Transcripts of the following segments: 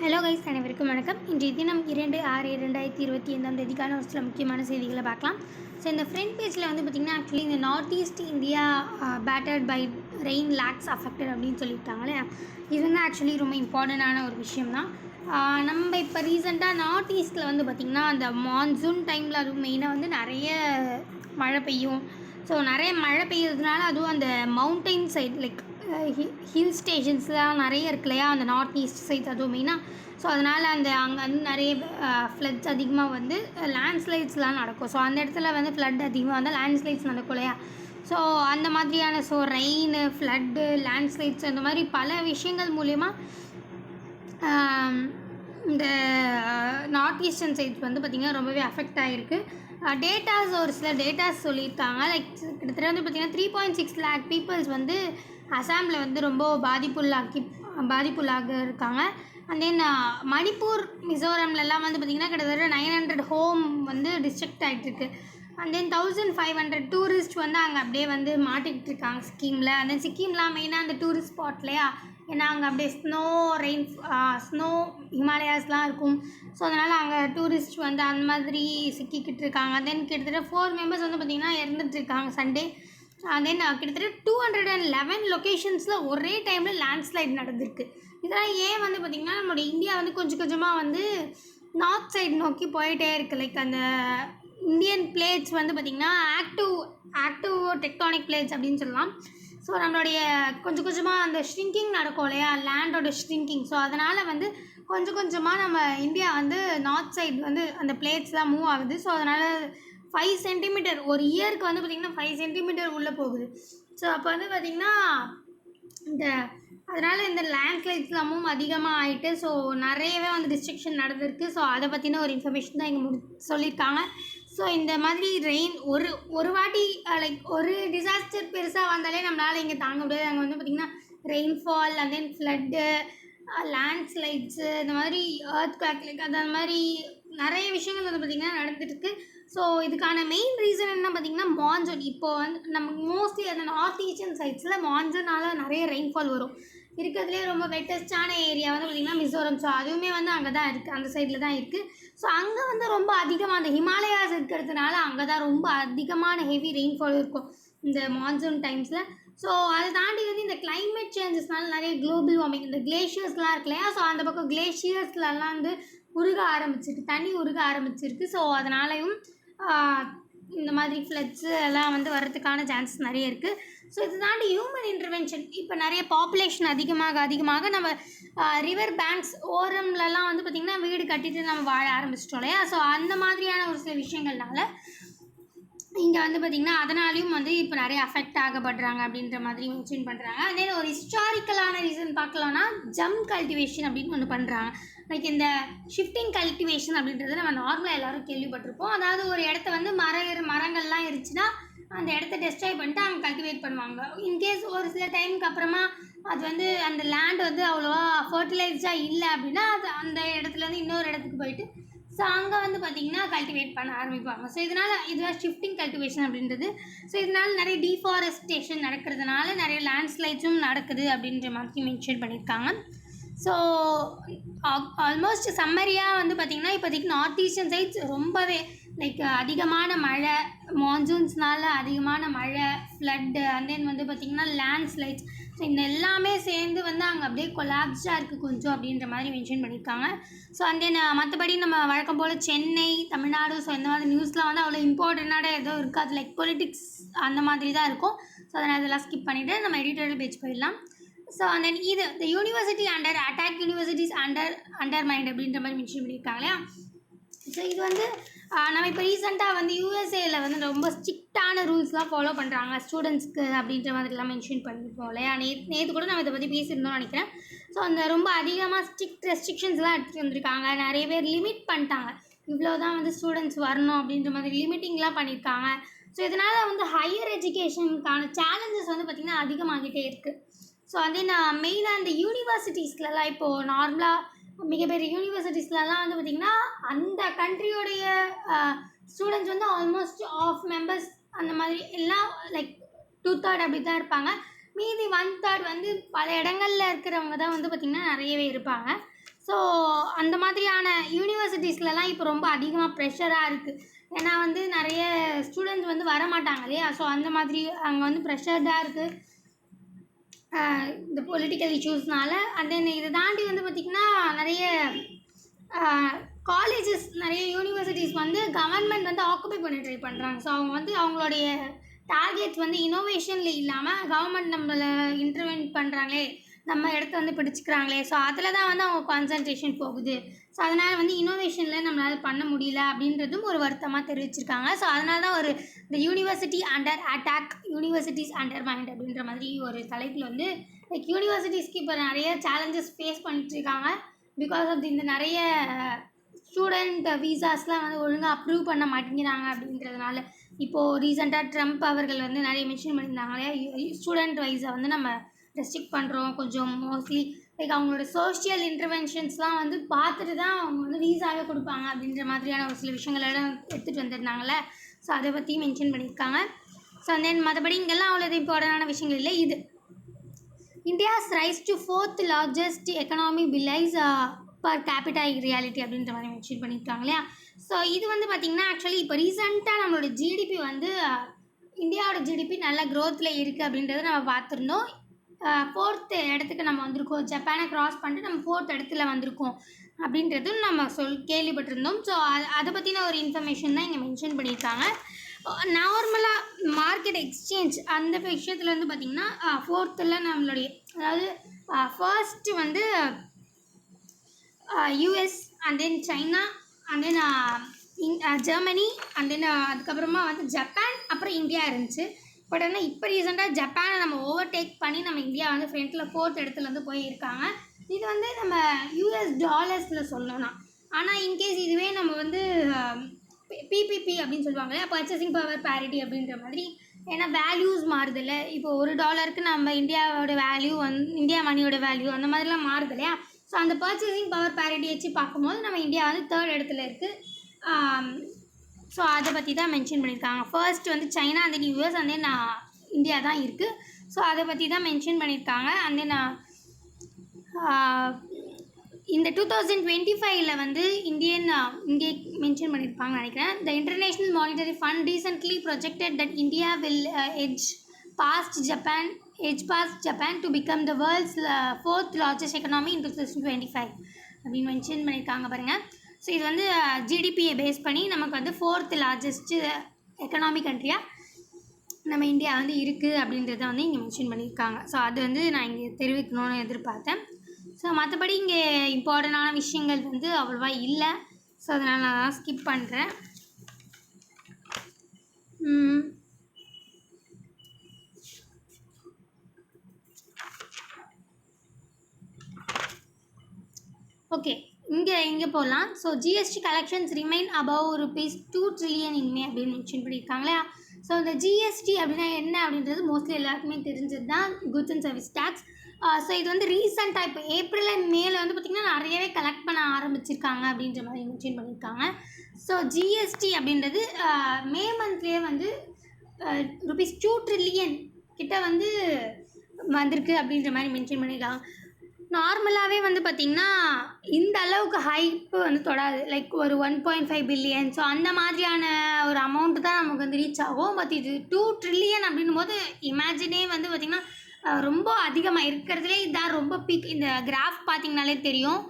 Hello guys, அனைவருக்கும் வணக்கம். இன்றைய தினம் 2/6/2025 ஒரு சில முக்கியமான செய்திகளை பார்க்கலாம். ஸோ இந்த ஃப்ரண்ட் பேஜில் வந்து பார்த்திங்கன்னா, ஆக்சுவலி இந்த north east India battered by rain lakes affected அப்படின்னு சொல்லியிருக்காங்களே. இது வந்து ஆக்சுவலி ரொம்ப இம்பார்ட்டண்ட்டான ஒரு விஷயம் தான். நம்ம இப்போ ரீசெண்டாக நார்த் ஈஸ்ட்டில் வந்து பார்த்திங்கன்னா, அந்த மான்சூன் டைமில் அதுவும் மெயினாக வந்து நிறைய மழை பெய்யும். ஸோ நிறைய மழை பெய்யறதுனால அதுவும் அந்த மவுண்டைன் சைட் லைக் ஹில் ஸ்டேஷன்ஸ்லாம் நிறைய இருக்கு இல்லையா, அந்த நார்த் ஈஸ்ட் சைட்ஸ் அதுவும் மெயினாக. ஸோ அதனால் அங்கே வந்து நிறைய ஃப்ளட்ஸ் அதிகமாக வந்து லேண்ட்ஸ்லைட்ஸ்லாம் நடக்கும். ஸோ அந்த இடத்துல வந்து ஃப்ளட் அதிகமாக வந்து லேண்ட்ஸ்லைட்ஸ் நடக்கும் இல்லையா. ஸோ அந்த மாதிரியான ரெயின், ஃப்ளட்டு, லேண்ட்ஸ்லைட்ஸ் அந்த மாதிரி பல விஷயங்கள் மூலயமா இந்த நார்த் ஈஸ்டர்ன் சைட்ஸ் வந்து பார்த்திங்கன்னா ரொம்பவே அஃபெக்ட் ஆகிருக்கு. ஒரு சில டேட்டாஸ் சொல்லியிருக்காங்க. லைக் கிட்டத்தட்ட வந்து பார்த்திங்கன்னா 3.6 lakh பீப்புள்ஸ் வந்து அசாமில் வந்து ரொம்ப பாதிப்புள்ளாக இருக்காங்க. அண்ட் தென் மணிப்பூர், மிசோரம்லலாம் வந்து பார்த்திங்கன்னா கிட்டத்தட்ட 900 ஹோம் வந்து டிஸ்ட்ரக்ட் ஆகிட்டுருக்கு. அண்ட் தென் 1500 டூரிஸ்ட் வந்து அங்கே அப்படியே வந்து மாட்டிக்கிட்டு இருக்காங்க சிக்கிமில். அண்ட் தென் சிக்கிம்லாம் மெயினாக அந்த டூரிஸ்ட் ஸ்பாட் இல்லையா, ஏன்னா அங்கே அப்படியே ஸ்னோ ஹிமாலயாஸ்லாம் இருக்கும். ஸோ அதனால் அங்கே டூரிஸ்ட் வந்து அந்த மாதிரி சிக்கிக்கிட்டு இருக்காங்க. தென் கிட்டத்தட்ட 4 மெம்பர்ஸ் வந்து பார்த்திங்கன்னா இறந்துட்டுருக்காங்க சண்டே. தென் கிட்டத்தட்ட 211 லொக்கேஷன்ஸில் ஒரே டைமில் லேண்ட்ஸ்லைட் நடந்திருக்கு. இதெல்லாம் ஏன் வந்து பார்த்திங்கன்னா, நம்மளுடைய இந்தியா வந்து கொஞ்சம் கொஞ்சமாக வந்து நார்த் சைடு நோக்கி போயிட்டே இருக்குது. லைக் அந்த இந்தியன் பிளேட்ஸ் வந்து பார்த்திங்கன்னா ஆக்டிவ் டெக்டானிக் பிளேட்ஸ் அப்படின்னு சொல்லலாம். ஸோ நம்மளுடைய கொஞ்சம் கொஞ்சமாக அந்த ஷ்ரிங்கிங் நடக்கும் இல்லையா, லேண்டோட ஷ்ரிங்கிங். ஸோ அதனால் வந்து கொஞ்சம் கொஞ்சமாக நம்ம இந்தியா வந்து நார்த் சைடு வந்து அந்த பிளேட்ஸ்லாம் மூவ் ஆகுது. ஸோ அதனால் 5 சென்டிமீட்டர் ஒரு இயருக்கு வந்து பார்த்திங்கன்னா 5 சென்டிமீட்டர் உள்ளே போகுது. ஸோ அப்போ வந்து பார்த்திங்கன்னா அதனால் இந்த லேண்ட்ஸ்லைட்ஸ்லாமும் அதிகமாக ஆகிட்டு ஸோ நிறையவே வந்து டிஸ்ட்ரக்ஷன் நடந்திருக்கு. ஸோ அதை பற்றின ஒரு இன்ஃபர்மேஷன் தான் இங்கே சொல்லியிருக்காங்க. ஸோ இந்த மாதிரி ரெயின் ஒரு வாட்டி லைக் ஒரு டிசாஸ்டர் பெருசாக வந்தாலே நம்மளால் இங்கே தாங்க முடியாது. அங்கே வந்து பார்த்திங்கன்னா ரெயின்ஃபால், அண்ட் தென் ஃப்ளட்டு, லேண்ட்ஸ்லைட்ஸு, இந்த மாதிரி எர்த்குவேக் லைக் அந்த மாதிரி நிறைய விஷயங்கள் வந்து பார்த்திங்கன்னா நடந்துட்டுருக்கு. ஸோ இதுக்கான மெயின் ரீசன் என்ன பார்த்திங்கன்னா மான்சூன். இப்போது வந்து நமக்கு மோஸ்ட்லி அந்த நார்த் ஈஸ்டர்ன் சைட்ஸில் மான்சூனால் நிறைய ரெயின்ஃபால் வரும். இருக்கிறதுலே ரொம்ப வெட்டஸ்டான ஏரியா வந்து பார்த்திங்கன்னா மிசோரம். ஸோ அதுவுமே வந்து அங்கே தான் இருக்குது, அந்த சைடில் தான் இருக்குது. ஸோ அங்கே வந்து ரொம்ப அதிகமாக அந்த ஹிமாலயாஸ் இருக்கிறதுனால அங்கே தான் ரொம்ப அதிகமான ஹெவி ரெயின்ஃபால் இருக்கும் இந்த மான்சூன் டைம்ஸில். ஸோ அதை தாண்டி வந்து இந்த கிளைமேட் சேஞ்சஸ்னால நிறைய குளோபல் வார்மிங், இந்த கிளேஷியர்ஸ்லாம் இருக்கு இல்லையா. ஸோ அந்த பக்கம் கிளேஷியர்ஸ்லாம் வந்து தண்ணி உருக ஆரம்பிச்சிருக்கு. ஸோ அதனாலையும் இந்த மாதிரி ஃப்ளட்ஸு எல்லாம் வந்து வர்றதுக்கான சான்சஸ் நிறைய இருக்குது. ஸோ இது தாண்டி ஹியூமன் இன்டர்வென்ஷன். இப்போ நிறைய பாப்புலேஷன் அதிகமாக நம்ம ரிவர் பேங்க்ஸ் ஓரம்லலாம் வந்து பார்த்திங்கன்னா வீடு கட்டிட்டு நம்ம வாழ ஆரம்பிச்சிட்டோம் இல்லையா. ஸோ அந்த மாதிரியான ஒரு சில விஷயங்கள்னால இங்கே வந்து பார்த்திங்கன்னா அதனாலையும் வந்து இப்போ நிறைய அஃபெக்ட் ஆகப்படுறாங்க அப்படின்ற மாதிரி மென்ஷன் பண்ணுறாங்க. அதே ஒரு ஹிஸ்டாரிக்கலான ரீசன் பார்க்கலான்னா ஜம் கல்டிவேஷன் அப்படின்னு ஒன்று பண்ணுறாங்க. லைக் இந்த ஷிஃப்டிங் கல்டிவேஷன் அப்படின்றது நம்ம நார்மலாக எல்லோரும் கேள்விப்பட்டிருப்போம். அதாவது ஒரு இடத்த வந்து மரங்கள்லாம் இருந்துச்சுன்னா அந்த இடத்த டெஸ்ட்ராய் பண்ணிட்டு அங்கே கல்டிவேட் பண்ணுவாங்க. இன்கேஸ் ஒரு சில டைமுக்கு அப்புறமா அது வந்து அந்த லேண்ட் வந்து அவ்வளோவா ஃபர்டிலைஸ்டாக இல்லை அப்படின்னா அது அந்த இடத்துலேருந்து இன்னொரு இடத்துக்கு போயிட்டு ஸோ அங்கே வந்து பார்த்திங்கன்னா கல்டிவேட் பண்ண ஆரம்பிப்பாங்க. ஸோ இதுதான் ஷிஃப்டிங் கல்டிவேஷன் அப்படின்றது. ஸோ இதனால் நிறைய டீஃபாரஸ்டேஷன் நடக்கிறதுனால நிறைய லேண்ட்ஸ்லைட்ஸும் நடக்குது அப்படின்ற மாதிரி மென்ஷன் பண்ணியிருக்காங்க. ஸோ ஆல்மோஸ்ட் சம்மரியாக வந்து பார்த்திங்கன்னா இப்போதைக்கு நார்த் ஈஸ்டர்ன் சைட்ஸ் ரொம்பவே லைக் அதிகமான மழை, மான்சூன்ஸ்னால் அதிகமான மழை, ஃப்ளட்டு, அண்ட் தென் வந்து பார்த்திங்கன்னா லேண்ட்ஸ்லைட்ஸ். ஸோ இந்த எல்லாமே சேர்ந்து வந்து அங்கே அப்படியே கொலாப்ஸ்டாக இருக்குது கொஞ்சம் அப்படின்ற மாதிரி மென்ஷன் பண்ணியிருக்காங்க. ஸோ அண்ட் தென் மற்றபடி நம்ம வழக்கம் போல் சென்னை, தமிழ்நாடு, ஸோ இந்த மாதிரி நியூஸ்லாம் வந்து அவ்வளோ இம்பார்ட்டண்ட்டாக எதுவும் இருக்காது. லைக் பொலிட்டிக்ஸ் அந்த மாதிரி தான் இருக்கும். ஸோ அதை அதெல்லாம் ஸ்கிப் பண்ணிவிட்டு நம்ம எடிட்டோரியல் பேஜ் போயிடலாம். So and then the university universities undermine அப்படின்ற மாதிரி மென்ஷன் பண்ணியிருக்காங்க இல்லையா. ஸோ இது வந்து நம்ம இப்போ ரீசெண்டாக வந்து யூஎஸ்ஏல வந்து ரொம்ப ஸ்ட்ரிக்டான ரூல்ஸ்லாம் ஃபாலோ பண்ணுறாங்க ஸ்டூடெண்ட்ஸ்க்கு அப்படின்ற மாதிரிலாம் மென்ஷன் பண்ணியிருப்போம் இல்லையா. நேற்று கூட நம்ம இதை பற்றி பேசியிருந்தோம்னு நினைக்கிறேன். ஸோ அந்த ரொம்ப அதிகமாக ஸ்ட்ரிக்ட் ரெஸ்ட்ரிக்ஷன்ஸ்லாம் எடுத்துகிட்டு வந்திருக்காங்க. நிறைய பேர் லிமிட் பண்ணிட்டாங்க, இவ்வளோ தான் வந்து ஸ்டூடெண்ட்ஸ் வரணும் அப்படின்ற மாதிரி லிமிட்டிங்லாம் பண்ணியிருக்காங்க. ஸோ இதனால் வந்து ஹையர் எஜுகேஷனுக்கான சேலஞ்சஸ் வந்து பார்த்திங்கன்னா அதிகமாகிட்டே இருக்குது. ஸோ அதே மெயினாக இந்த யூனிவர்சிட்டிஸ்லலாம் இப்போது நார்மலாக மிகப்பெரிய யூனிவர்சிட்டிஸ்லலாம் வந்து பார்த்திங்கன்னா அந்த கண்ட்ரியோடைய ஸ்டூடெண்ட்ஸ் வந்து ஆல்மோஸ்ட் ஆஃப் மெம்பர்ஸ் அந்த மாதிரி எல்லாம் லைக் 2/3 அப்படி தான் இருப்பாங்க. மீதி 1/3 வந்து பல இடங்களில் இருக்கிறவங்க தான் வந்து பார்த்திங்கன்னா நிறையவே இருப்பாங்க. ஸோ அந்த மாதிரியான யூனிவர்சிட்டிஸ்லலாம் இப்போ ரொம்ப அதிகமாக ப்ரெஷராக இருக்குது. ஏன்னா வந்து நிறைய ஸ்டூடெண்ட்ஸ் வந்து வரமாட்டாங்க இல்லையா? ஸோ அந்த மாதிரி அங்கே வந்து ப்ரெஷர்டாக இருக்குது இந்த பொலிட்டிக்கல் இஷ்யூஸ்னால. அண்ட் தென் இதை தாண்டி வந்து பார்த்திங்கன்னா நிறைய காலேஜஸ், நிறைய யூனிவர்சிட்டிஸ் வந்து கவர்மெண்ட் வந்து ஆக்குபை பண்ண ட்ரை பண்ணுறாங்க. ஸோ அவங்க வந்து அவங்களுடைய டார்கெட்ஸ் வந்து இனோவேஷனில் இல்லாமல் கவர்மெண்ட் நம்மளை இன்டர்வென்ட் பண்ணுறாங்களே, நம்ம இடத்த வந்து பிடிச்சிக்கிறாங்களே, ஸோ அதில் தான் வந்து அவங்க கான்சன்ட்ரேஷன் போகுது. ஸோ அதனால் வந்து இனோவேஷனில் நம்மளால் பண்ண முடியல அப்படின்றதும் ஒரு வருத்தமாக தெரிவிச்சிருக்காங்க. ஸோ அதனால தான் ஒரு இந்த university under attack, universities under mind அப்படின்ற மாதிரி ஒரு தலைப்பில் வந்து லைக் யூனிவர்சிட்டிஸ்க்கு இப்போ நிறைய சேலஞ்சஸ் ஃபேஸ் பண்ணிட்டுருக்காங்க. பிகாஸ் ஆஃப் இந்த நிறைய ஸ்டூடெண்ட் வீசாஸ்லாம் வந்து ஒழுங்காக அப்ரூவ் பண்ண மாட்டேங்கிறாங்க அப்படின்றதுனால. இப்போது ரீசெண்டாக ட்ரம்ப் அவர்கள் வந்து நிறைய மென்ஷன் பண்ணியிருந்தாங்களே, ஸ்டூடெண்ட் வைஸை வந்து நம்ம ரெஸ்ட்ரிக்ட் பண்ணுறோம் கொஞ்சம் மோஸ்ட்லி லைக் அவங்களோட சோஷியல் இன்டர்வென்ஷன்ஸ்லாம் வந்து பார்த்துட்டு தான் அவங்க வந்து வீசாவே கொடுப்பாங்க அப்படின்ற மாதிரியான ஒரு சில விஷயங்களெல்லாம் எடுத்துகிட்டு வந்திருந்தாங்களே. ஸோ அதை பற்றி மென்ஷன் பண்ணியிருக்காங்க. ஸோ தென் மற்றபடி இங்கெல்லாம் அவ்வளோ இம்பார்ட்டண்டான விஷயங்கள் இல்லை. இது India's rice to 4th largest economy belies per capita reality அப்படின்ற மாதிரி மென்ஷன் பண்ணியிருக்காங்க இல்லையா? ஸோ இது வந்து பார்த்திங்கன்னா ஆக்சுவலி இப்போ ரீசெண்டாக நம்மளோட ஜிடிபி வந்து இந்தியாவோட ஜிடிபி நல்ல க்ரோத்தில் இருக்குது அப்படின்றத நம்ம பார்த்துருந்தோம். 4th இடத்துக்கு நம்ம வந்திருக்கோம், ஜப்பானை க்ராஸ் பண்ணிட்டு நம்ம 4th இடத்துல வந்திருக்கோம் அப்படின்றதும் நம்ம கேள்விப்பட்டிருந்தோம். ஸோ அதை பற்றின ஒரு இன்ஃபர்மேஷன் தான் இங்கே மென்ஷன் பண்ணியிருக்காங்க. நார்மலாக மார்க்கெட் எக்ஸ்சேஞ்ச் அந்த விஷயத்தில் வந்து பார்த்திங்கன்னா 4th நம்மளுடைய அதாவது ஃபர்ஸ்ட்டு வந்து US and then China and then Germany and then அதுக்கப்புறமா வந்து ஜப்பான், அப்புறம் இந்தியா இருந்துச்சு. பட் ஆனால் இப்போ ரீசெண்டாக ஜப்பானை நம்ம ஓவர்டேக் பண்ணி நம்ம இந்தியா வந்து ஃப்ரண்ட்டில் 4th இடத்துல வந்து போயிருக்காங்க. இது வந்து நம்ம யூஎஸ் டாலர்ஸில் சொல்லணும்னா. ஆனால் இன்கேஸ் இதுவே நம்ம வந்து பிபிபி அப்படின்னு சொல்லுவாங்க இல்லையா, பர்ச்சேசிங் பவர் பேரிட்டி அப்படின்ற மாதிரி. ஏன்னா வேல்யூஸ் மாறுதில்ல. இப்போ $1 நம்ம இந்தியாவோட வேல்யூ இந்தியா மணியோட வேல்யூ அந்த மாதிரிலாம் மாறுது இல்லையா? ஸோ அந்த பர்ச்சேசிங் பவர் பேரிட்டி வச்சு பார்க்கும்போது நம்ம இந்தியா வந்து 3rd இடத்துல இருக்குது. ஸோ அதை பற்றி தான் மென்ஷன் பண்ணியிருக்காங்க. ஃபர்ஸ்ட் வந்து China and then US and then India தான் இருக்குது. ஸோ அதை பற்றி தான் மென்ஷன் பண்ணியிருக்காங்க. அண்ட் தென் இந்த 2025 வந்து இங்கே மென்ஷன் பண்ணியிருப்பாங்கன்னு நினைக்கிறேன். த international monetary fund recently projected that India will edge past Japan to become the world's 4th largest economy in 2025 அப்படின்னு மென்ஷன் பண்ணியிருக்காங்க பாருங்கள். ஸோ இது வந்து ஜிடிபியை பேஸ் பண்ணி நமக்கு வந்து 4th largest எக்கனாமி கண்ட்ரியாக நம்ம இந்தியா வந்து இருக்குது அப்படின்றத வந்து இங்கே மென்ஷன் பண்ணியிருக்காங்க. ஸோ அது வந்து நான் இங்கே தெரிவிக்கணும்னு எதிர்பார்த்தேன். ஸோ மற்றபடி இங்கே இம்பார்ட்டண்டான விஷயங்கள் வந்து அவ்வளோவா இல்லை. ஸோ அதனால் நான் ஸ்கிப் பண்ணுறேன். ஓகே, இங்கே போகலாம். So GST collections remain above ₹2 trillion in May அப்படின்னு மென்ஷன் பண்ணியிருக்காங்களே. ஸோ இந்த ஜிஎஸ்டி அப்படின்னா என்ன அப்படின்றது மோஸ்ட்லி எல்லாருக்குமே தெரிஞ்சது தான், goods and service tax. So இது வந்து ரீசெண்டாக இப்போ ஏப்ரல் அண்ட் மேல வந்து பார்த்திங்கன்னா நிறையவே கலெக்ட் பண்ண ஆரம்பிச்சிருக்காங்க அப்படின்ற மாதிரி மென்ஷன் பண்ணியிருக்காங்க. ஸோ ஜிஎஸ்டி அப்படின்றது மே மந்த்லேயே வந்து ₹2 trillion கிட்ட வந்து வந்திருக்கு அப்படின்ற மாதிரி மென்ஷன் பண்ணியிருக்காங்க. நார்மலாகவே வந்து பார்த்திங்கன்னா இந்த அளவுக்கு ஹைப்பு வந்து தொடாது. லைக் ஒரு 1.5 பில்லியன் ஸோ அந்த மாதிரியான ஒரு அமௌண்ட்டு தான் நமக்கு வந்து ரீச் ஆகும். பட் இது 2 trillion அப்படின்னும் போது இமேஜினே வந்து பார்த்திங்கன்னா ரொம்ப அதிகமாக இருக்கிறதுலே இதான் ரொம்ப பீக். இந்த கிராஃப் பார்த்திங்கனாலே தெரியும்.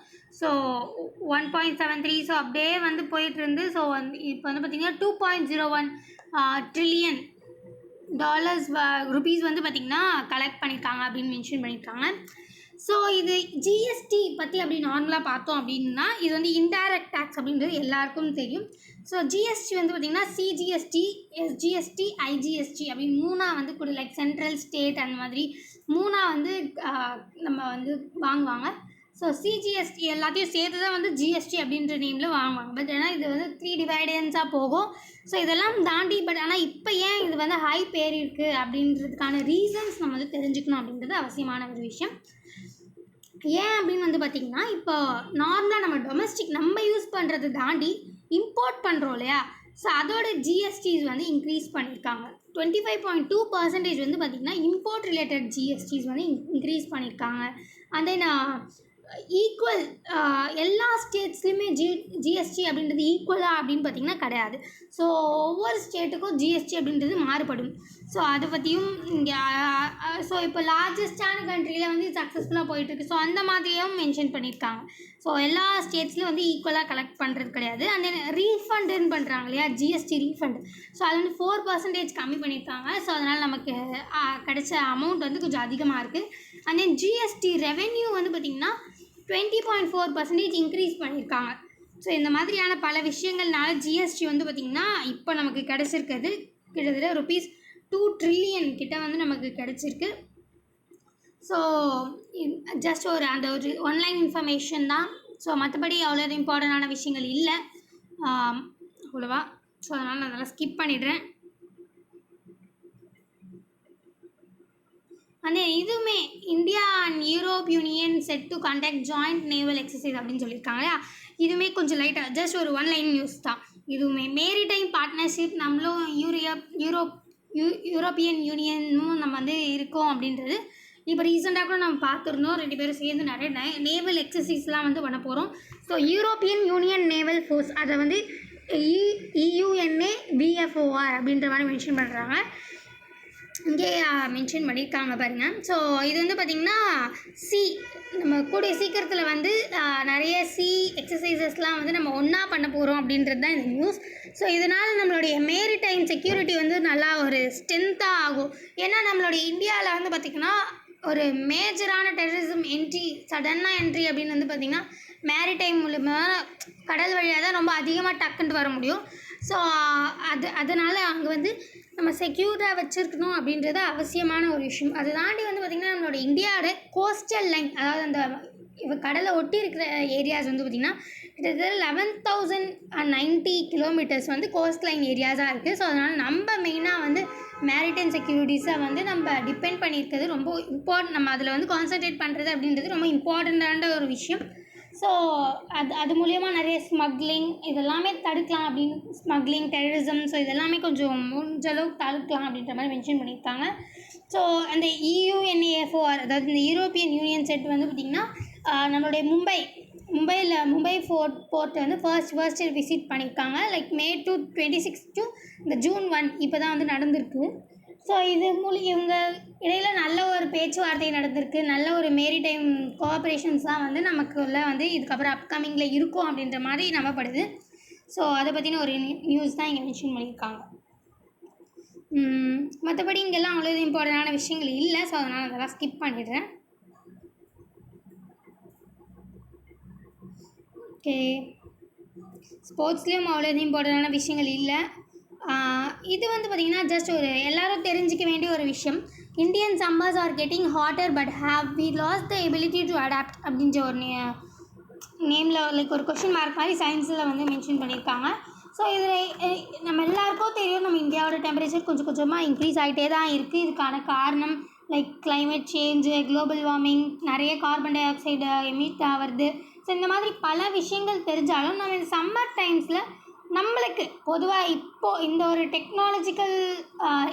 ஸோ 1.73 ஸோ அப்படியே வந்து போயிட்டுருந்து. ஸோ வந்து இப்போ வந்து பார்த்திங்கன்னா $2.01 trillion ருபீஸ் வந்து பார்த்திங்கன்னா கலெக்ட் பண்ணியிருக்காங்க அப்படின்னு மென்ஷன் பண்ணியிருக்காங்க. ஸோ இது ஜிஎஸ்டி பற்றி அப்படி நார்மலாக பார்த்தோம் அப்படின்னா இது வந்து இன்டைரக்ட் டேக்ஸ் அப்படின்றது எல்லாருக்கும் தெரியும். ஸோ ஜிஎஸ்டி வந்து பார்த்திங்கன்னா சிஜிஎஸ்டி, எஸ்ஜிஎஸ்டி, ஐஜிஎஸ்டி அப்படின்னு 3 வந்து கூட லைக் சென்ட்ரல் ஸ்டேட் அந்த மாதிரி 3 வந்து நம்ம வந்து வாங்குவாங்க. ஸோ சிஜிஎஸ்டி எல்லாத்தையும் சேர்த்து தான் வந்து ஜிஎஸ்டி அப்படின்ற நேமில் வாங்குவாங்க. பட் ஆனால் இது வந்து 3 டிவைடன்ஸாக போகும். ஸோ இதெல்லாம் தாண்டி பட் ஆனால் இப்போ ஏன் இது வந்து ஹை பேர் இருக்குது அப்படின்றதுக்கான ரீசன்ஸ் நம்ம வந்து தெரிஞ்சுக்கணும் அப்படின்றது அவசியமான ஒரு விஷயம். ஏன் அப்படின்னு வந்து பார்த்திங்கன்னா இப்போ நார்மலாக நம்ம டொமஸ்டிக் நம்ம யூஸ் பண்ணுறது தாண்டி இம்போர்ட் பண்ணுறோம் இல்லையா? ஸோ அதோட ஜிஎஸ்டிஸ் வந்து இன்க்ரீஸ் பண்ணியிருக்காங்க. 25.2% வந்து பார்த்திங்கன்னா இம்போர்ட் ரிலேட்டட் ஜிஎஸ்டிஸ் வந்து இன்க்ரீஸ் பண்ணியிருக்காங்க. அண்ட் தென் ஈக்குவல் எல்லா ஸ்டேட்ஸ்லையுமே ஜிஎஸ்டி அப்படின்றது ஈக்குவலாக அப்படின்னு பார்த்திங்கன்னா கிடையாது. ஸோ ஒவ்வொரு ஸ்டேட்டுக்கும் ஜிஎஸ்டி அப்படின்றது மாறுபடும். ஸோ அதை பற்றியும் இங்கே ஸோ இப்போ லார்ஜஸ்டான கண்ட்ரியில் வந்து சக்ஸஸ்ஃபுல்லாக போயிட்டுருக்கு. ஸோ அந்த மாதிரியும் மென்ஷன் பண்ணியிருக்காங்க. ஸோ எல்லா ஸ்டேட்ஸ்லையும் வந்து ஈக்குவலாக கலெக்ட் பண்ணுறது கிடையாது. அண்ட் தென் ரீஃபண்டுன்னு பண்ணுறாங்க இல்லையா, ஜிஎஸ்டி ரீஃபண்ட். ஸோ அது வந்து 4% கம்மி பண்ணியிருக்காங்க. ஸோ அதனால் நமக்கு கிடைச்ச அமௌண்ட் வந்து கொஞ்சம் அதிகமாக இருக்குது. அண்ட் தென் ஜிஎஸ்டி ரெவென்யூ வந்து பார்த்திங்கன்னா 20.4% இன்க்ரீஸ் பண்ணியிருக்காங்க. ஸோ இந்த மாதிரியான பல விஷயங்கள்னால ஜிஎஸ்டி வந்து பார்த்திங்கன்னா இப்போ நமக்கு கிடச்சிருக்கிறது கிட்டத்தட்ட ₹2 trillion கிட்ட வந்து நமக்கு கிடச்சிருக்கு. ஸோ ஜஸ்ட் ஒரு ஆன்லைன் இன்ஃபர்மேஷன் தான். ஸோ மற்றபடி அவ்வளோ இம்பார்ட்டண்டான விஷயங்கள் இல்லை அவ்வளோவா. ஸோ அதனால் நான் அதெல்லாம் ஸ்கிப் பண்ணிடுறேன். ஆனால் இதுவுமே India and Europe union set to conduct joint naval exercise அப்படின்னு சொல்லியிருக்காங்க இல்லையா. இதுவுமே கொஞ்சம் லைட்டாக ஜஸ்ட் ஒரு ஒன்லைன் நியூஸ் தான். இதுவுமே மேரிடைம் பார்ட்னர்ஷிப் நம்மளும் யூரோப்பியன் யூனியனும் நம்ம வந்து இருக்கோம் அப்படின்றது இப்போ ரீசெண்டாக கூட நம்ம பார்த்துருந்தோம். 2 பேரும் சேர்ந்து நிறைய நேவல் எக்ஸசைஸ்லாம் வந்து பண்ண போகிறோம். So European union naval force அதை வந்து EUNAVFOR அப்படின்ற மாதிரி மென்ஷன் பண்ணுறாங்க. இங்கே மென்ஷன் பண்ணியிருக்காங்க பாருங்கள். ஸோ இது வந்து பார்த்திங்கன்னா நம்ம கூடிய சீக்கிரத்தில் வந்து நிறைய எக்ஸசைசஸ்லாம் வந்து நம்ம ஒன்றா பண்ண போகிறோம் அப்படின்றது தான் இந்த நியூஸ். ஸோ இதனால் நம்மளுடைய மேரிடைம் செக்யூரிட்டி வந்து நல்லா ஒரு ஸ்ட்ரென்த்தாக ஆகும். ஏன்னா நம்மளுடைய இந்தியாவில் வந்து பார்த்திங்கன்னா ஒரு மேஜரான டெரரிசம் சடனாக என்ட்ரி அப்படின்னு வந்து பார்த்திங்கன்னா மேரிடைம் மூலமாக கடல் வழியாக தான் ரொம்ப அதிகமாக டக்குன்ட்டு வர முடியும். ஸோ அதனால் அங்கே வந்து நம்ம செக்யூர்டாக வச்சுருக்கணும் அப்படின்றது அவசியமான ஒரு விஷயம். அதை தாண்டி வந்து பார்த்திங்கன்னா நம்மளோட இந்தியாவோட கோஸ்டல் லைன், அதாவது அந்த கடலை ஒட்டி இருக்கிற ஏரியாஸ் வந்து பார்த்திங்கன்னா கிட்டத்தட்ட 11,090 kilometers வந்து கோஸ்ட் லைன் ஏரியாஸாக இருக்குது. ஸோ அதனால் நம்ம மெயினாக வந்து மேரிடைம் செக்யூரிட்டிஸை வந்து நம்ம டிபெண்ட் பண்ணியிருக்கிறது ரொம்ப இம்பார்ட்டன்ட். நம்ம அதில் வந்து கான்சன்ட்ரேட் பண்ணுறது அப்படின்றது ரொம்ப இம்பார்ட்டண்ட்டான ஒரு விஷயம். ஸோ அது மூலயமா நிறைய ஸ்மக்லிங் இதெல்லாமே தடுக்கலாம் அப்படின்னு, ஸ்மக்லிங், டெரரிசம், ஸோ இதெல்லாமே கொஞ்சம் முடிஞ்ச அளவுக்கு தடுக்கலாம் அப்படின்ற மாதிரி மென்ஷன் பண்ணியிருக்காங்க. ஸோ அந்த EUNAVFOR அதாவது இந்த யூரோப்பியன் யூனியன் செட் வந்து பார்த்திங்கன்னா நம்மளுடைய மும்பை போர்ட் வந்து ஃபர்ஸ்ட் விசிட் பண்ணியிருக்காங்க. லைக் May 26 to இந்த June 1 இப்போ தான் வந்து நடந்திருக்கு. ஸோ இவங்க இடையில் நல்ல ஒரு பேச்சுவார்த்தை நடந்திருக்கு. நல்ல ஒரு மேரிடைம் கோஆப்ரேஷன்ஸ் தான் வந்து நமக்குள்ள வந்து இதுக்கப்புறம் அப்கமிங்கில் இருக்கும் அப்படின்ற மாதிரி நம்பப்படுது. ஸோ அதை பற்றின ஒரு நியூஸ் தான் இங்கே மென்ஷன் பண்ணியிருக்காங்க. மற்றபடி இங்கெல்லாம் அவ்வளோ இம்பார்ட்டண்டான விஷயங்கள் இல்லை. ஸோ அதனால் அதெல்லாம் ஸ்கிப் பண்ணிடுறேன். ஓகே, ஸ்போர்ட்ஸ்லேயும் அவ்வளோ இம்பார்ட்டண்டான விஷயங்கள் இல்லை. இது வந்து பார்த்திங்கன்னா ஜஸ்ட் ஒரு எல்லோரும் தெரிஞ்சிக்க வேண்டிய ஒரு விஷயம். Indian summers are getting hotter but have we lost the ability to adapt அப்படின்ற ஒரு நேமில் லைக் ஒரு கொஷின் மார்க் மாதிரி சயின்ஸில் வந்து மென்ஷன் பண்ணியிருக்காங்க. ஸோ இதில் நம்ம எல்லாருக்கும் தெரியும் நம்ம இந்தியாவோட டெம்பரேச்சர் கொஞ்சம் கொஞ்சமாக இன்க்ரீஸ் ஆகிட்டே தான் இருக்குது. இதுக்கான காரணம் like climate change, global warming, நிறைய கார்பன் டை ஆக்சைடு எமிட் ஆகிறது. ஸோ இந்த மாதிரி பல விஷயங்கள் தெரிஞ்சாலும் நம்ம இந்த சம்மர் டைம்ஸில் நம்மளுக்கு பொதுவாக இப்போது இந்த ஒரு டெக்னாலஜிக்கல்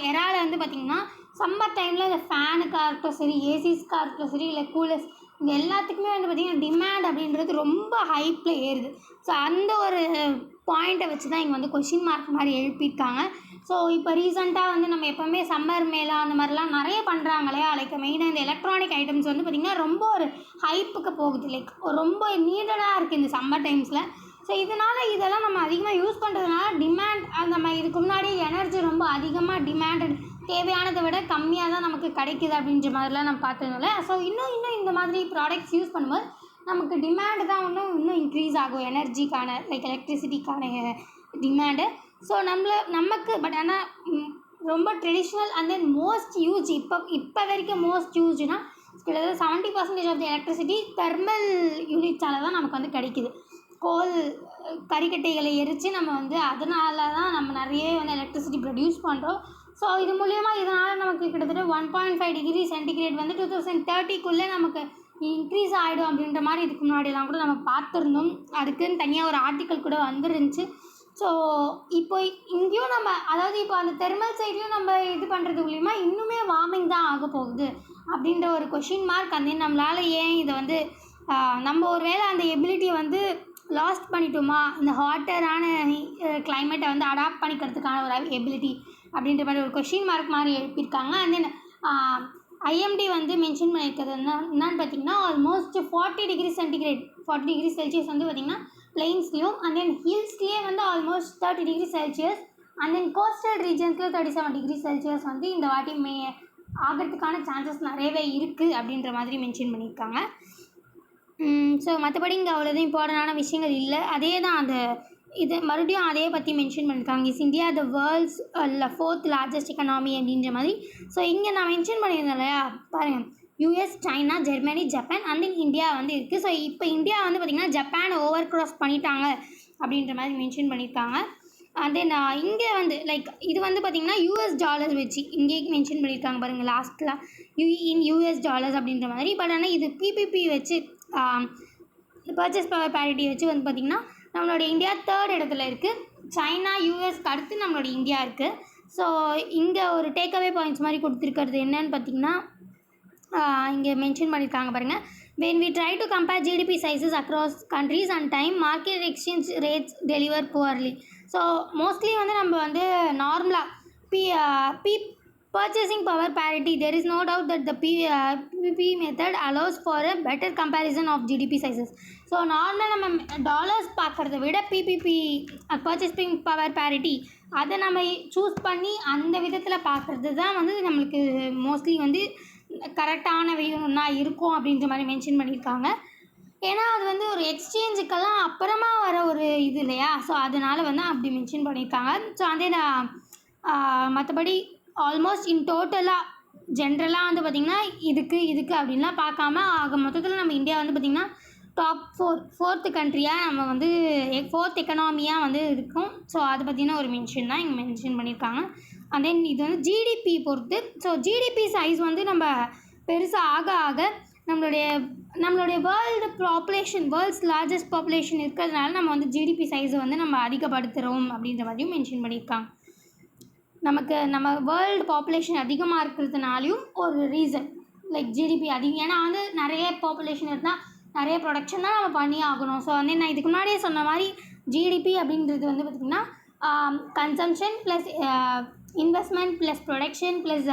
எராவில் வந்து பார்த்திங்கன்னா சம்மர் டைமில் இந்த ஃபேனுக்காக இருக்கட்டும் சரி, ஏசிஸ்க்காக இருக்கட்டும் சரி, இல்லை கூலர்ஸ், இது எல்லாத்துக்குமே வந்து பார்த்திங்கன்னா டிமாண்ட் அப்படின்றது ரொம்ப ஹைப்பில் ஏறுது. ஸோ அந்த ஒரு பாயிண்ட்டை வச்சு தான் இங்கே வந்து கொஷின் மார்க் மாதிரி எழுப்பியிருக்காங்க. ஸோ இப்போ ரீசெண்டாக வந்து நம்ம எப்போவுமே சம்மர் மேலே அந்த மாதிரிலாம் நிறைய பண்ணுறாங்க இல்லையா. லைக் மெயினாக இந்த எலக்ட்ரானிக் ஐட்டம்ஸ் வந்து பார்த்திங்கன்னா ரொம்ப ஒரு ஹைப்புக்கு போகுது. லைக் ரொம்ப நீடடாக இருக்குது இந்த சம்மர் டைம்ஸில். ஸோ இதெல்லாம் நம்ம அதிகமாக யூஸ் பண்ணுறதுனால டிமாண்ட் நம்ம இதுக்கு முன்னாடி எனர்ஜி ரொம்ப அதிகமாக டிமாண்டட் தேவையானதை விட கம்மியாக தான் நமக்கு கிடைக்கிது அப்படின்ற மாதிரிலாம் நம்ம பார்த்ததுனால ஸோ இன்னும் இந்த மாதிரி ப்ராடக்ட்ஸ் யூஸ் பண்ணும்போது நமக்கு டிமாண்டு தான் இன்னும் இன்க்ரீஸ் ஆகும். எனர்ஜிக்கான லைக் எலக்ட்ரிசிட்டிக்கான டிமாண்டு. ஸோ நமக்கு பட் ஆனால் ரொம்ப traditional and then most use இப்போ வரைக்கும் மோஸ்ட் யூஸ்னா கிட்டத்தட்ட 70% ஆஃப் தி எலக்ட்ரிசிட்டி தெர்மல் யூனிட்ஸால் தான் நமக்கு வந்து கிடைக்கிது. கரிக்கட்டைகளை எரித்து நம்ம வந்து அதனால தான் நம்ம நிறைய வந்து எலக்ட்ரிசிட்டி ப்ரொடியூஸ் பண்ணுறோம். ஸோ இது மூலயமா இதனால் நமக்கு கிட்டத்தட்ட 1.5 degree சென்டிகிரேட் வந்து 2030க்குள்ளே நமக்கு இன்க்ரீஸ் ஆகிடும் அப்படின்ற மாதிரி இதுக்கு முன்னாடிலாம் கூட நம்ம பார்த்துருந்தோம். அதுக்குன்னு தனியாக ஒரு ஆர்டிக்கல் கூட வந்துருந்துச்சு. ஸோ இப்போ இங்கேயும் நம்ம அதாவது இப்போ அந்த தெர்மல் சைட்லேயும் நம்ம இது பண்ணுறது மூலிமா இன்னுமே வார்மிங் தான் ஆக போகுது அப்படின்ற ஒரு கொஷின் மார்க். அந்த நம்மளால் ஏன் இதை வந்து நம்ம ஒரு வேளை அந்த எபிலிட்டியை வந்து லாஸ்ட் பண்ணிட்டோமா, இந்த ஹாட்டரான கிளைமேட்டை வந்து அடாப்ட் பண்ணிக்கிறதுக்கான ஒரு எபிலிட்டி அப்படின்ற மாதிரி ஒரு கொஷின் மார்க் மாதிரி எழுப்பியிருக்காங்க. அண்ட் தென் ஐஎம்டி வந்து மென்ஷன் பண்ணியிருக்கிறது என்னன்னு பார்த்தீங்கன்னா, almost 40 degree centigrade 40 degree Celsius வந்து பார்த்திங்கன்னா பிளெயின்ஸ்லேயும், அண்ட் தென் ஹில்ஸ்லேயே வந்து almost 30 degree Celsius, and then coastal ரீஜன்ஸ்க்கு 37 டிகிரி செல்சியஸ் வந்து இந்த வாட்டி ஆகிறதுக்கான சான்சஸ் நிறையவே இருக்குது அப்படின்ற மாதிரி மென்ஷன் பண்ணியிருக்காங்க. ஸோ மற்றபடி இங்கே அவ்வளோதான் இம்பார்ட்டண்டான விஷயங்கள் இல்லை. அதே தான் அந்த இது மறுபடியும் அதே பற்றி மென்ஷன் பண்ணியிருக்காங்க. Is India the world's 4th largest economy அப்படின்ற மாதிரி. ஸோ இங்கே நான் மென்ஷன் பண்ணியிருந்தேன் இல்லையா, பாருங்கள், US, China, Germany, Japan and then India வந்து இருக்குது. ஸோ இப்போ இந்தியா வந்து பார்த்திங்கன்னா ஜப்பானை ஓவர் கிராஸ் பண்ணிட்டாங்க அப்படின்ற மாதிரி மென்ஷன் பண்ணியிருக்காங்க. அண்ட் தென் இங்கே வந்து இது வந்து பார்த்திங்கன்னா யூஎஸ் டாலர்ஸ் வச்சு இங்கேயே மென்ஷன் பண்ணியிருக்காங்க பாருங்கள் லாஸ்ட்டில் இன் யூஎஸ் டாலர்ஸ் அப்படின்ற மாதிரி. பட் ஆனால் இது பிபிபி வச்சு பர்ச்சேஸ் பவர் பேரிட்டி வச்சு வந்து பார்த்திங்கன்னா நம்மளோட இந்தியா 3rd இடத்துல இருக்குது. சைனா, யூஎஸ்க்கு அடுத்து நம்மளோட இந்தியா இருக்குது. ஸோ இங்கே ஒரு டேக்அவே பாயிண்ட்ஸ் மாதிரி கொடுத்துருக்கிறது என்னன்னு பார்த்திங்கன்னா, இங்கே மென்ஷன் பண்ணியிருக்காங்க பாருங்கள். when we try to compare GDP sizes across countries and time, market exchange rates deliver poorly. So mostly வந்து நம்ம வந்து நார்மலாக purchasing power parity, there is no doubt that the PPP method allows for a better comparison of GDP sizes. So நார்மலாக நம்ம dollars பார்க்குறத விட PPP purchasing power parity அதை நம்ம சூஸ் பண்ணி அந்த விதத்தில் பார்க்குறது தான் வந்து நம்மளுக்கு மோஸ்ட்லி வந்து கரெக்டான ஒன்றா இருக்கும் அப்படின்ற மாதிரி மென்ஷன் பண்ணியிருக்காங்க. ஏன்னா அது வந்து ஒரு எக்ஸ்சேஞ்சுக்கெல்லாம் அப்புறமா வர ஒரு இது இல்லையா, ஸோ அதனால் வந்து அப்படி மென்ஷன் பண்ணியிருக்காங்க. ஸோ அதே நான் மற்றபடி ஆல்மோஸ்ட் இன் டோட்டலாக ஜென்ரலாக வந்து பார்த்திங்கன்னா இதுக்கு அப்படின்லாம் பார்க்காம ஆக மொத்தத்தில் நம்ம இந்தியா வந்து பார்த்திங்கன்னா டாப் 4th கண்ட்ரியாக நம்ம வந்து 4th எக்கனாமியாக வந்து இருக்கும். ஸோ அதை பற்றின ஒரு மென்ஷன் தான் இங்கே மென்ஷன் பண்ணியிருக்காங்க. அண்ட் தென் இது வந்து ஜிடிபி பொறுத்து. ஸோ ஜிடிபி சைஸ் வந்து நம்ம பெருசாக ஆக நம்மளுடைய வேர்ல்ட்ஸ் லார்ஜஸ்ட் பாப்புலேஷன் இருக்கிறதுனால நம்ம வந்து ஜிடிபி சைஸை வந்து நம்ம அதிகப்படுத்துகிறோம் அப்படின்ற மாதிரியும் மென்ஷன் பண்ணியிருக்காங்க. நம்ம வேர்ல்டு பாப்புலேஷன் அதிகமாக இருக்கிறதுனாலையும் ஒரு ரீசன் ஜிடிபி அதிகம். ஏன்னா வந்து நிறைய பாப்புலேஷன் இருந்தால் நிறைய ப்ரொடக்ஷன் தான் நம்ம பண்ணி ஆகணும். ஸோ வந்து நான் இதுக்கு முன்னாடியே சொன்ன மாதிரி ஜிடிபி அப்படின்றது வந்து பார்த்திங்கன்னா consumption plus investment plus production plus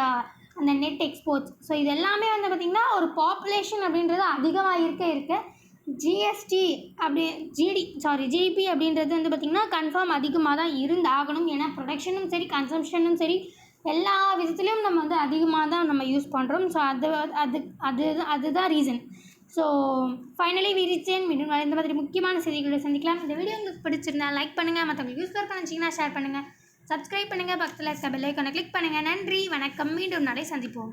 அந்த நெட் எக்ஸ்போர்ட்ஸ். ஸோ இது எல்லாமே வந்து பார்த்திங்கன்னா ஒரு பாப்புலேஷன் அப்படின்றது அதிகமாக இருக்க ஜிஎஸ்டி ஜிடிபி அப்படின்றது வந்து பார்த்திங்கன்னா கன்ஃபார்ம் அதிகமாக தான் இருந்தாகணும். ஏன்னா ப்ரொடக்ஷனும் சரி கன்சம்ஷனும் சரி எல்லா விதத்துலேயும் நம்ம வந்து அதிகமாக தான் நம்ம யூஸ் பண்ணுறோம். ஸோ அதுதான் ரீசன். ஸோ ஃபைனலி விரிச்சேன் மீண்டும் இந்த மாதிரி முக்கியமான செய்திகளை சந்திக்கலாம். இந்த வீடியோ உங்களுக்கு பிடிச்சிருந்தா லைக் பண்ணுங்கள், மற்றவங்களுக்கு யூஸ் பண்ணிச்சிங்கன்னா ஷேர் பண்ணுங்கள், சப்ஸ்கிரைப் பண்ணுங்கள், பக்கத்தில் இருக்க பெல் ஐக்கானை கிளிக் பண்ணுங்கள். நன்றி, வணக்கம், மீண்டும் நாளை சந்திப்போம்.